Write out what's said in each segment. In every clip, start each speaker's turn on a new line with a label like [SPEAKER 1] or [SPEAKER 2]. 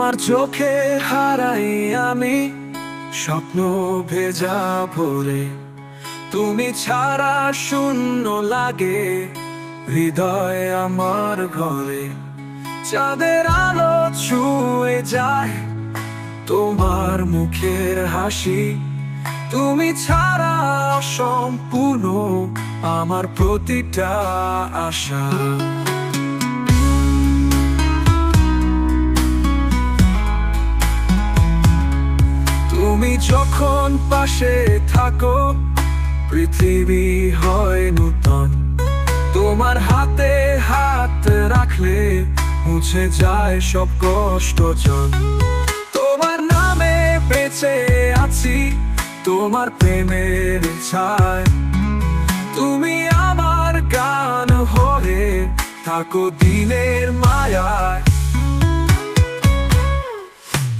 [SPEAKER 1] তোমার চোখে হারাই আমি স্বপ্ন ভেজা ভরে। তুমি ছাড়া শূন্য লাগে হৃদয় আমার ঘরে। চাঁদের আলো ছুঁয়ে যায় তোমার মুখের হাসি। তুমি ছাড়া সম্পূর্ণ আমার প্রতিটা আশা। তুমি যখন পাশে থাকো পৃথিবী হয় নূতন। তোমার হাতে হাত রাখলে মুছে যায় সব কষ্টজন। তোমার নামে বেঁচে আছি তোমার প্রেমের ছায়। তুমি আমার গান হয়ে থাকো দিনের মায়ায়।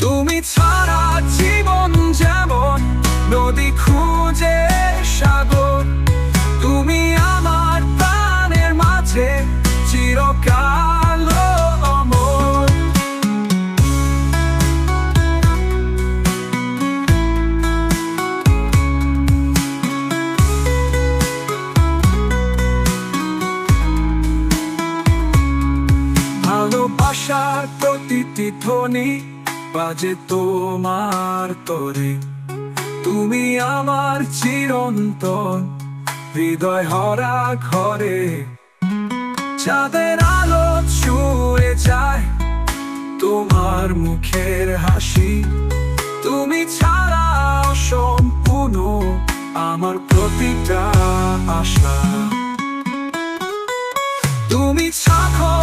[SPEAKER 1] তুমি ছাড়া জীবন যেমন নদী খুঁজে সাগর। তুমি আমার প্রাণের মাঝে চিরকাল অমর। ভালোবাসার প্রতিটি ধ্বনি বাজে তোমার তরে। তুমি আমার চিরন্তন হৃদয় হরা ঘরে। চাঁদের আলো ছুঁয়ে যায় তোমার মুখের হাসি। তুমি ছাড়া সম্পূর্ণ আমার প্রতিটা আশা। তুমি সাগর